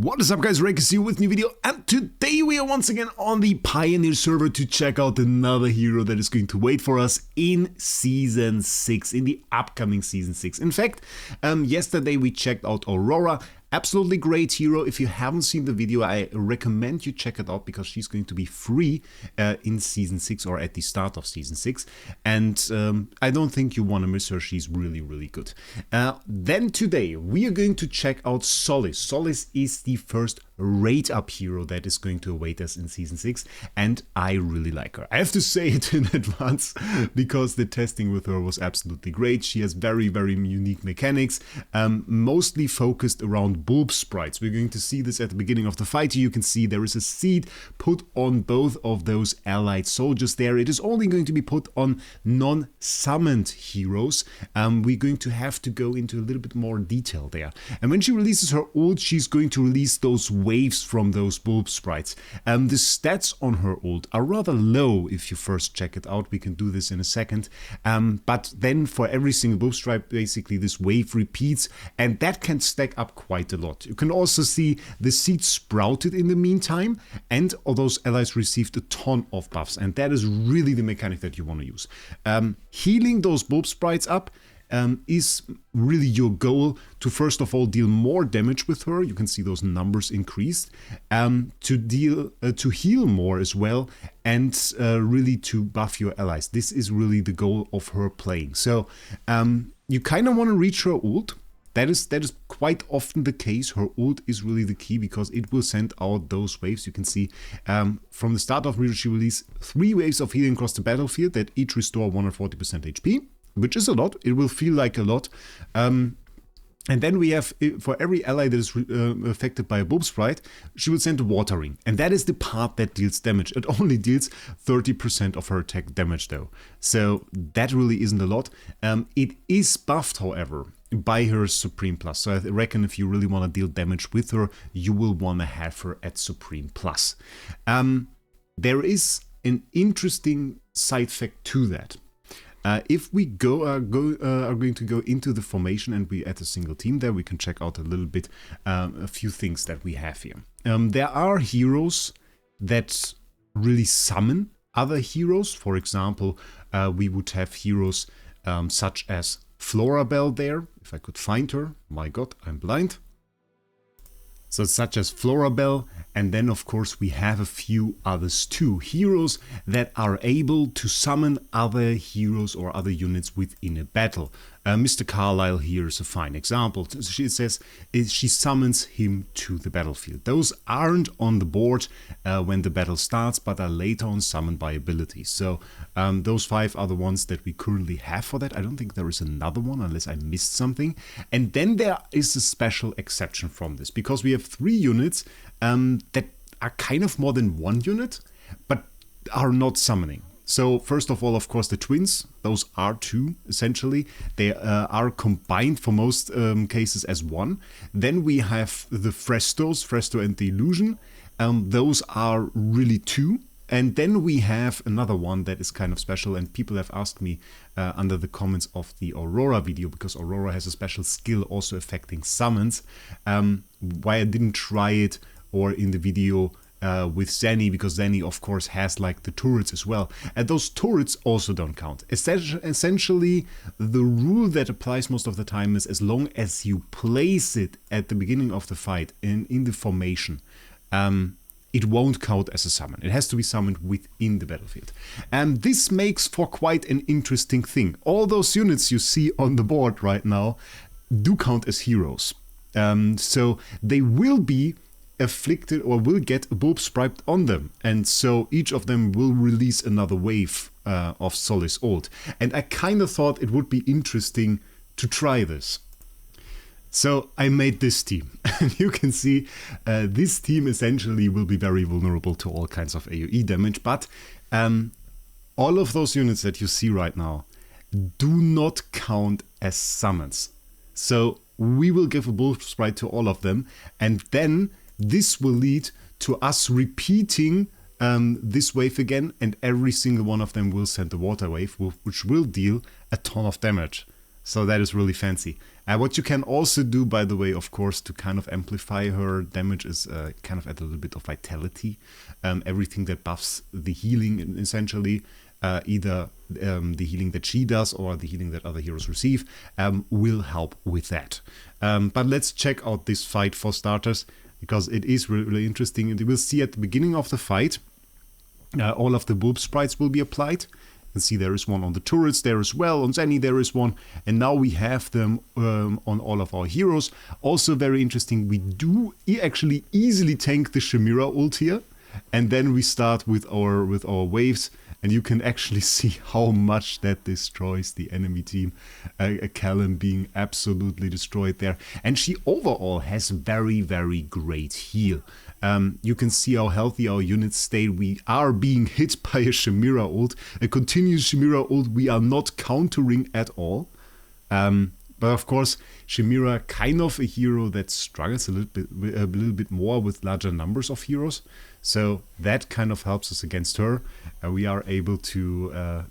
What is up guys, Wraec is here with a new video, and today we are once again on the Pioneer server to check out another hero that is going to wait for us in Season 6, in the upcoming Season 6. In fact, yesterday we checked out Aurora. Absolutely great hero. If you haven't seen the video, I recommend you check it out because she's going to be free in Season 6 or at the start of Season 6. And I don't think you want to miss her. She's really, really good. Then today we are going to check out Solise. Solise is the first rate up hero that is going to await us in Season 6, and I really like her. I have to say it in advance because the testing with her was absolutely great. She has very, very unique mechanics, mostly focused around bulb sprites. We're going to see this at the beginning of the fight. You can see there is a seed put on both of those allied soldiers there. It is only going to be put on non-summoned heroes. We're going to have to go into a little bit more detail there. And when she releases her ult, she's going to release those waves from those bulb sprites. The stats on her ult are rather low if you first check it out. We can do this in a second. But then for every single bulb sprite, basically this wave repeats, and that can stack up quite a lot. You can also see the seed sprouted in the meantime, and all those allies received a ton of buffs, and that is really the mechanic that you want to use. Healing those bulb sprites up is really your goal, to first of all deal more damage with her. You can see those numbers increased, to heal more as well, and really to buff your allies. This is really the goal of her playing. So you kind of want to reach her ult. That is quite often the case. Her ult is really the key because it will send out those waves. You can see from the start of she released 3 waves of healing across the battlefield that each restore 140% HP. Which is a lot. It will feel like a lot. And then we have, for every ally that is affected by a bulb sprite, she will send a water ring. And that is the part that deals damage. It only deals 30% of her attack damage though. So that really isn't a lot. It is buffed, however, by her Supreme Plus. So I reckon if you really want to deal damage with her, you will want to have her at Supreme Plus. There is an interesting side fact to that. If we are going to go into the formation and we add a single team there, we can check out a little bit a few things that we have here. There are heroes that really summon other heroes. For example, we would have heroes such as Florabelle there. If I could find her. My god, I'm blind. So such as Florabelle, and then of course we have a few others too. Heroes that are able to summon other heroes or other units within a battle. Mr. Carlisle here is a fine example. She says she summons him to the battlefield. Those aren't on the board when the battle starts, but are later on summoned by ability. So those 5 are the ones that we currently have for that. I don't think there is another one unless I missed something. And then there is a special exception from this, because we have 3 units that are kind of more than 1 unit, but are not summoning. So first of all, of course, the twins, those are 2 essentially. They are combined for most cases as 1. Then we have the Frestos, Fresto and the Illusion. Those are really 2. And then we have another one that is kind of special, and people have asked me under the comments of the Aurora video, because Aurora has a special skill also affecting summons, why I didn't try it or in the video with Zenny, because Zenny of course has like the turrets as well, and those turrets also don't count. Essentially the rule that applies most of the time is, as long as you place it at the beginning of the fight in the formation, it won't count as a summon. It has to be summoned within the battlefield. And this makes for quite an interesting thing. All those units you see on the board right now do count as heroes. So they will be afflicted or will get a bulb sprite on them, and so each of them will release another wave of Solise ult. And I kind of thought it would be interesting to try this. So I made this team, and you can see this team essentially will be very vulnerable to all kinds of AoE damage, but all of those units that you see right now do not count as summons. So we will give a bulb sprite to all of them, and then this will lead to us repeating this wave again, and every single one of them will send a water wave, which will deal a ton of damage. So that is really fancy. What you can also do, by the way, of course, to kind of amplify her damage is kind of add a little bit of vitality. Everything that buffs the healing, essentially, either the healing that she does or the healing that other heroes receive, will help with that. But let's check out this fight for starters, because it is really interesting. And you will see at the beginning of the fight, all of the bulb sprites will be applied. You can see there is one on the turrets there as well, on Zenny there is one, and now we have them on all of our heroes. Also very interesting, we do actually easily tank the Chimera ult here, and then we start with our waves, and you can actually see how much that destroys the enemy team. Callum being absolutely destroyed there, and she overall has very, very great heal. You can see how healthy our units stay. We are being hit by a Chimera ult, a continuous Chimera ult we are not countering at all. But of course, Chimera kind of a hero that struggles a little bit more with larger numbers of heroes. So that kind of helps us against her. We are able to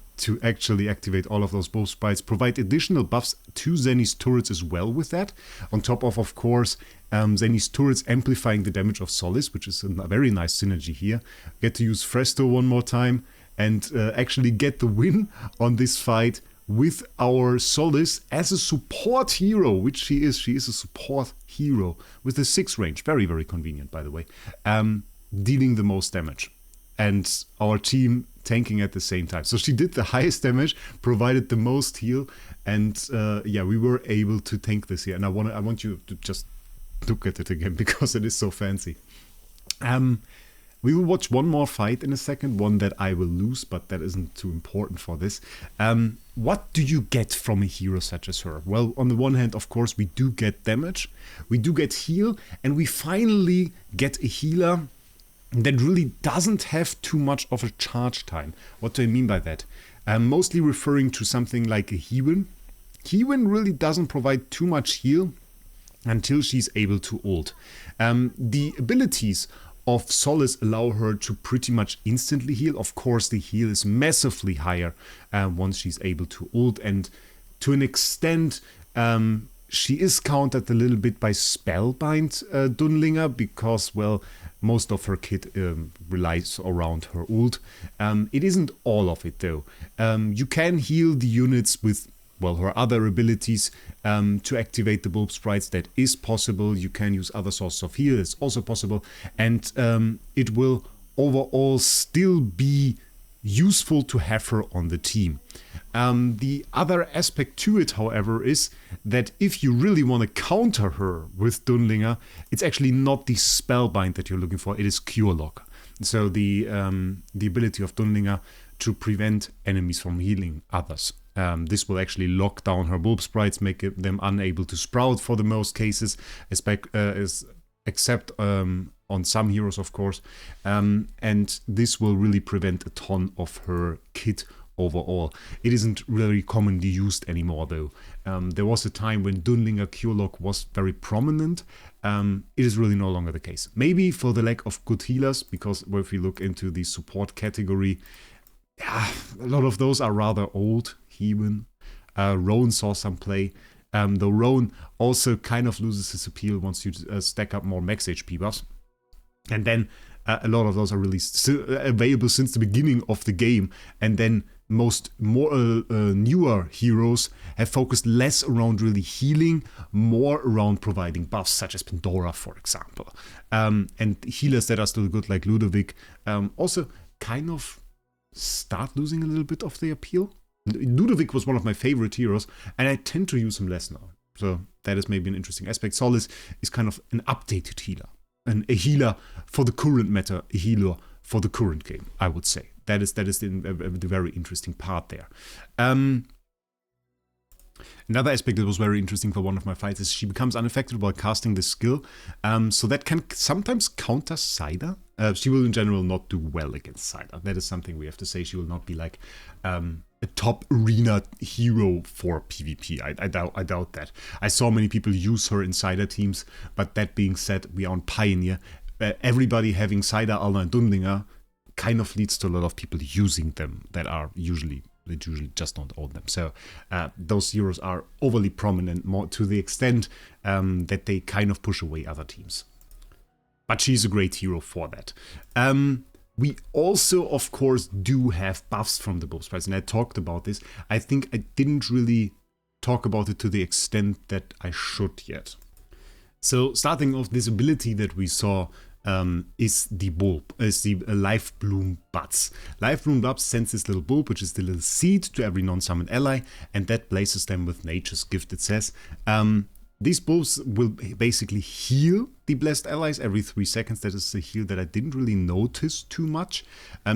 actually activate all of those bulb sprites, provide additional buffs to Zenny's turrets as well with that. On top of course, Zenny's turrets amplifying the damage of Solise, which is a very nice synergy here. Get to use Fresto one more time and actually get the win on this fight with our Solise as a support hero, which she is. She is a support hero with a 6 range. Very, very convenient, by the way. Dealing the most damage. And our team tanking at the same time. So she did the highest damage, provided the most heal, and yeah, we were able to tank this here. And I want you to just look at it again, because it is so fancy. We will watch one more fight in a second, one that I will lose, but that isn't too important for this. What do you get from a hero such as her? Well, on the one hand, of course, we do get damage, we do get heal, and we finally get a healer that really doesn't have too much of a charge time. What do I mean by that? I'm mostly referring to something like a Hewen. Hewen really doesn't provide too much heal until she's able to ult. The abilities of Solise allow her to pretty much instantly heal. Of course, the heal is massively higher once she's able to ult, and to an extent, she is countered a little bit by Spellbind Dunlinger, because, well, most of her kit relies around her ult. It isn't all of it, though. You can heal the units with, well, her other abilities to activate the bulb sprites. That is possible. You can use other sources of heal. It's also possible. And it will overall still be useful to have her on the team. The other aspect to it, however, is that if you really want to counter her with Dunlinger, it's actually not the Spellbind that you're looking for, it is Cure Lock. So the ability of Dunlinger to prevent enemies from healing others. This will actually lock down her bulb sprites, make them unable to sprout for the most cases, except on some heroes, of course. And this will really prevent a ton of her kit overall. It isn't really commonly used anymore, though. There was a time when Dunlinger Cure Lock was very prominent. It is really no longer the case. Maybe for the lack of good healers, because if we look into the support category, yeah, a lot of those are rather old. Hewen, Roan saw some play. Though Roan also kind of loses his appeal once you stack up more max HP buffs. And then a lot of those are really still available since the beginning of the game. And then newer heroes have focused less around really healing, more around providing buffs, such as Pandora, for example. And healers that are still good, like Ludovic, also kind of start losing a little bit of their appeal. Ludovic was one of my favorite heroes, and I tend to use him less now. So that is maybe an interesting aspect. Solise is kind of an updated healer. A healer for the current meta, a healer for the current game, I would say. That is the very interesting part there. Another aspect that was very interesting for one of my fights is she becomes unaffected while casting this skill. So that can sometimes counter Cider. She will in general not do well against Cider. That is something we have to say. She will not be like a top arena hero for PvP. I doubt that. I saw many people use her in Cider teams, but that being said, we are on Pioneer. Everybody having Cider, Alna, and Dunlinger kind of leads to a lot of people using them that are usually usually just don't own them. So those heroes are overly prominent, more to the extent that they kind of push away other teams. But she's a great hero for that. We also, of course, do have buffs from the Bulb Sprites, and I talked about this. I think I didn't really talk about it to the extent that I should yet. So starting off, this ability that we saw is the Life Bloom Buds. Life Bloom Buds sends this little bulb, which is the little seed, to every non-summoned ally, and that blazes them with Nature's Gift, it says. These bulbs will basically heal the blessed allies every 3 seconds. That is a heal that I didn't really notice too much.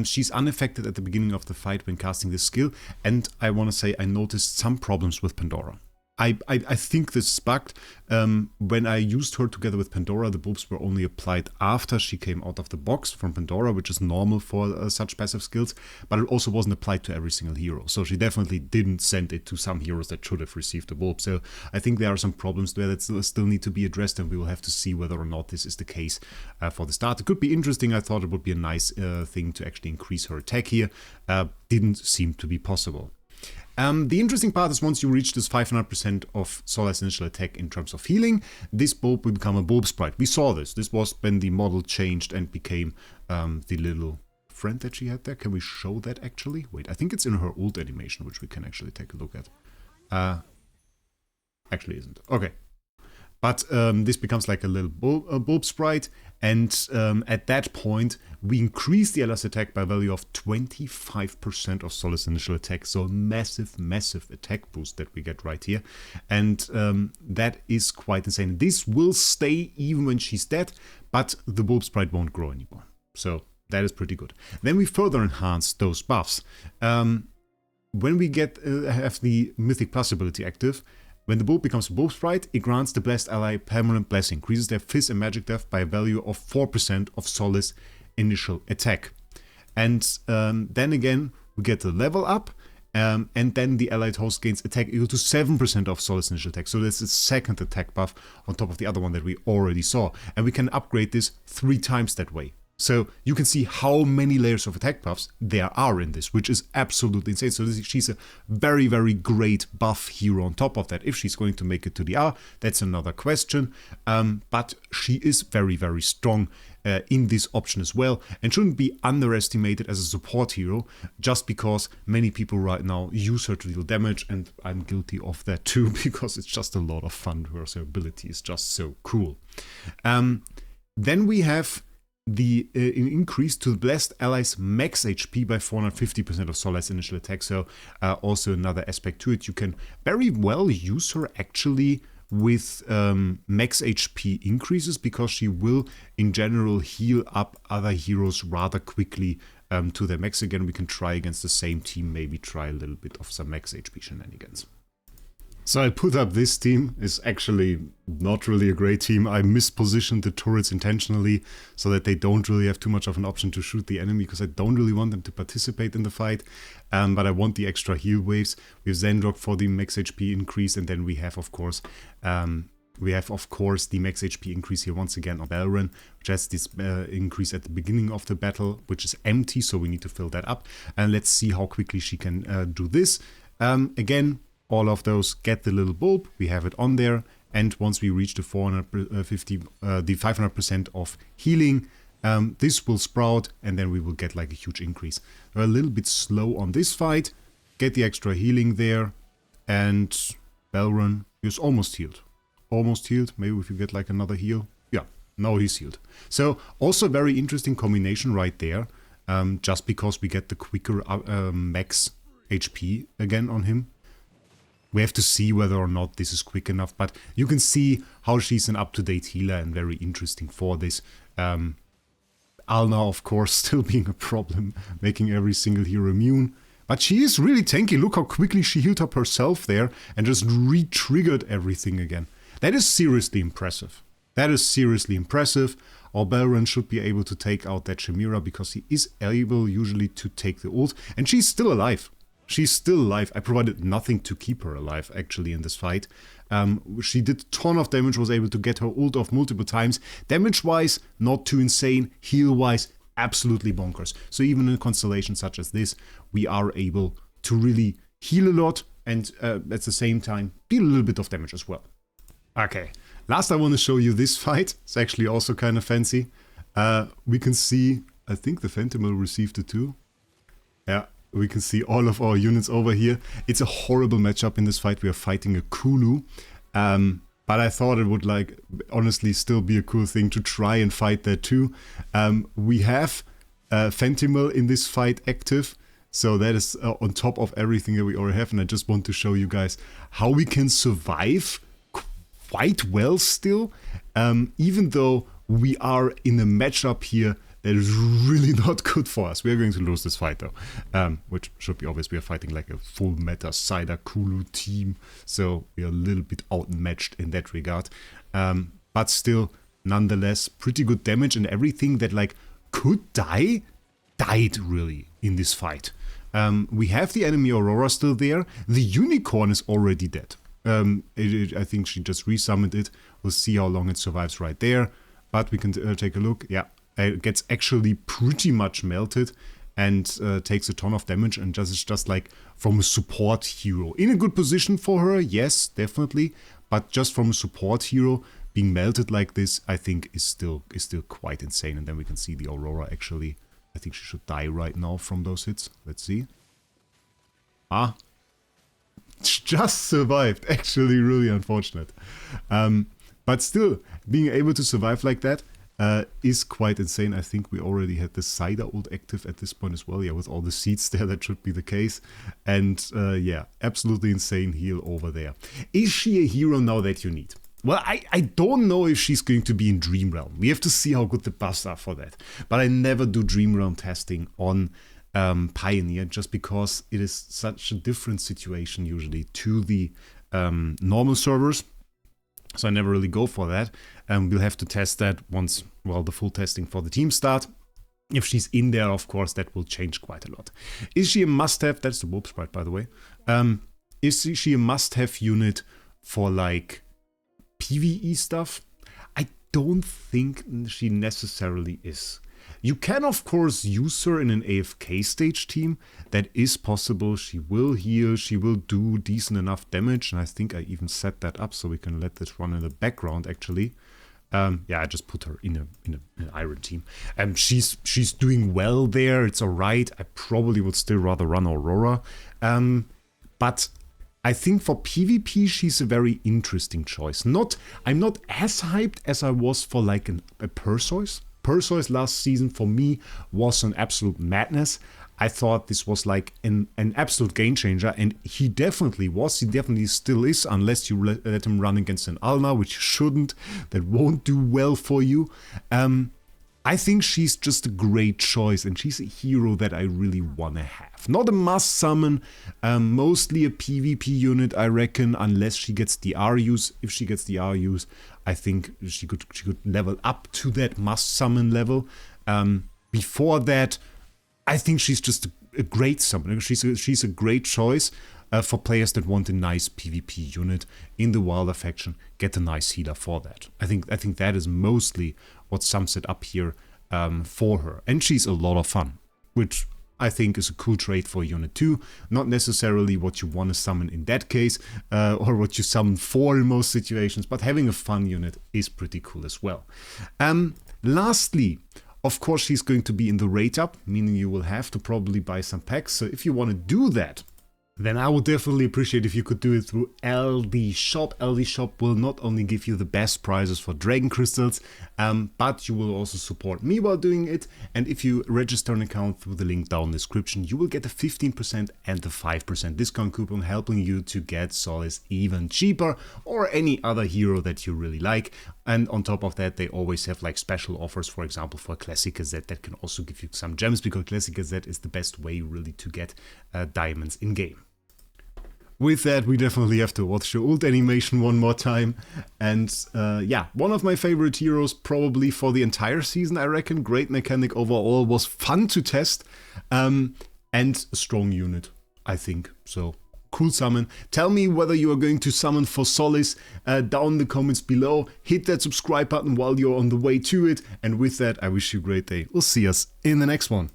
She's unaffected at the beginning of the fight when casting this skill, and I want to say I noticed some problems with Pandora. I think this is bugged. When I used her together with Pandora, the bulbs were only applied after she came out of the box from Pandora, which is normal for such passive skills, but it also wasn't applied to every single hero. So she definitely didn't send it to some heroes that should have received the bulb. So I think there are some problems there that still need to be addressed, and we will have to see whether or not this is the case for the start. It could be interesting. I thought it would be a nice thing to actually increase her attack here. Didn't seem to be possible. The interesting part is once you reach this 500% of Solise initial attack in terms of healing, this bulb will become a bulb sprite. We saw this. This was when the model changed and became the little friend that she had there. Can we show that actually? Wait, I think it's in her ult animation, which we can actually take a look at. Actually isn't. Okay. But this becomes like a little bulb sprite, and at that point we increase the allies attack by a value of 25% of Solise initial attack. So massive, massive attack boost that we get right here, and that is quite insane. This will stay even when she's dead, but the bulb sprite won't grow anymore. So that is pretty good. Then we further enhance those buffs. When we have the Mythic Plus ability active, when the bulb becomes a bulb sprite, it grants the blessed ally permanent blessing, increases their Fizz and magic def by a value of 4% of Solise initial attack. And then again, we get the level up, and then the allied host gains attack equal to 7% of Solise initial attack. So this is a second attack buff on top of the other one that we already saw. And we can upgrade this 3 times that way. So you can see how many layers of attack buffs there are in this, which is absolutely insane. So she's a very, very great buff hero on top of that. If she's going to make it to the R, that's another question. But she is very, very strong in this option as well, and shouldn't be underestimated as a support hero, just because many people right now use her to deal damage, and I'm guilty of that too, because it's just a lot of fun. Her ability is just so cool. Then we have the increase to the blessed allies max HP by 450% of Solise initial attack. So also another aspect to it. You can very well use her actually with max HP increases, because she will in general heal up other heroes rather quickly to their max again. We can try against the same team, maybe try a little bit of some max HP shenanigans. So I put up this team. It's actually not really a great team. I mispositioned the turrets intentionally so that they don't really have too much of an option to shoot the enemy, because I don't really want them to participate in the fight. But I want the extra heal waves. We have Zendrok for the max HP increase, and then we have of course the max HP increase here once again on Belren, which has this increase at the beginning of the battle, which is empty, so we need to fill that up. And let's see how quickly she can do this. Again, all of those get the little bulb, we have it on there, and once we reach the 500% of healing, this will sprout, and then we will get like a huge increase. We're a little bit slow on this fight, get the extra healing there, and Belrun is almost healed. Almost healed, maybe if you get like another heal. Yeah, now he's healed. So also a very interesting combination right there, just because we get the quicker max HP again on him. We have to see whether or not this is quick enough, but you can see how she's an up-to-date healer and very interesting for this. Alna, of course, still being a problem, making every single hero immune. But she is really tanky. Look how quickly she healed up herself there and just re-triggered everything again. That is seriously impressive. That is seriously impressive. Our Belren should be able to take out that Chimera, because he is able usually to take the ult. And she's still alive. She's still alive. I provided nothing to keep her alive, actually, in this fight. She did a ton of damage, was able to get her ult off multiple times. Damage-wise, not too insane. Heal-wise, absolutely bonkers. So even in a constellation such as this, we are able to really heal a lot and at the same time deal a little bit of damage as well. Okay, last I want to show you this fight. It's actually also kind of fancy. We can see, I think the Phantom received it too. Yeah, we can see all of our units over here. It's a horrible matchup in this fight. We are fighting a Kulu. But I thought it would, like, honestly still be a cool thing to try and fight that too. We have Fentimal in this fight active. So that is on top of everything that we already have. And I just want to show you guys how we can survive quite well still. Even though we are in a matchup here that is really not good for us. We are going to lose this fight though. Which should be obvious. We are fighting like a full meta Cider Kulu team. So we are a little bit outmatched in that regard. But still, nonetheless, pretty good damage, and everything that like could die, died really in this fight. We have the enemy Aurora still there. The Unicorn is already dead. I think she just resummoned it. We'll see how long it survives right there. But we can take a look. Yeah, it gets actually pretty much melted and takes a ton of damage. And just like from a support hero. In a good position for her, yes, definitely. But just from a support hero, being melted like this, I think is still quite insane. And then we can see the Aurora actually. I think she should die right now from those hits. Let's see. Ah. Just survived. Actually, really unfortunate. But still, being able to survive like that is quite insane. I think we already had the Cider ult active at this point as well. Yeah, with all the seeds there, that should be the case. And yeah, absolutely insane heal over there. Is she a hero now that you need? Well, I don't know if she's going to be in Dream Realm. We have to see how good the buffs are for that. But I never do Dream Realm testing on Pioneer, just because it is such a different situation usually to the normal servers. So I never really go for that. We'll have to test that once, well, the full testing for the team start. If she's in there, of course, that will change quite a lot. Is she a must-have? That's the Warp Sprite, by the way. Is she a must-have unit for, like, PvE stuff? I don't think she necessarily is. You can of course use her in an AFK stage team. That is possible. She will heal, she will do decent enough damage, and I think I even set that up so we can let this run in the background actually. Yeah, I just put her in an Iron team. She's doing well there, it's alright. I probably would still rather run Aurora. But I think for PvP, she's a very interesting choice. I'm not as hyped as I was for like a Perseus. Perseus last season for me was an absolute madness. I thought this was like an absolute game changer, and he definitely was. He definitely still is, unless you let him run against an Alna, which you shouldn't. That won't do well for you. I think she's just a great choice, and she's a hero that I really want to have. Not a must summon, mostly a PvP unit, I reckon, unless she gets the R use. If she gets the R use, I think she could level up to that must summon level. Before that, I think she's just a great summoner. She's a great choice for players that want a nice PvP unit in the Wilder faction. Get a nice healer for that. I think that is mostly what sums it up here for her. And she's a lot of fun, which I think is a cool trait for Unit 2. Not necessarily what you want to summon in that case, or what you summon for in most situations, but having a fun unit is pretty cool as well. Lastly, of course, she's going to be in the rate up, meaning you will have to probably buy some packs. So if you want to do that, then I would definitely appreciate if you could do it through LD Shop. LD Shop will not only give you the best prizes for Dragon Crystals, but you will also support me while doing it. And if you register an account through the link down in the description, you will get a 15% and a 5% discount coupon, helping you to get Solise even cheaper, or any other hero that you really like. And on top of that, they always have like special offers, for example, for Classic Gazette that can also give you some gems, because Classic Gazette is the best way really to get diamonds in game. With that, we definitely have to watch the ult animation one more time. And yeah, one of my favorite heroes probably for the entire season, I reckon. Great mechanic overall, was fun to test, and a strong unit, I think. So, cool summon. Tell me whether you are going to summon for Solise down in the comments below. Hit that subscribe button while you're on the way to it. And with that, I wish you a great day. We'll see us in the next one.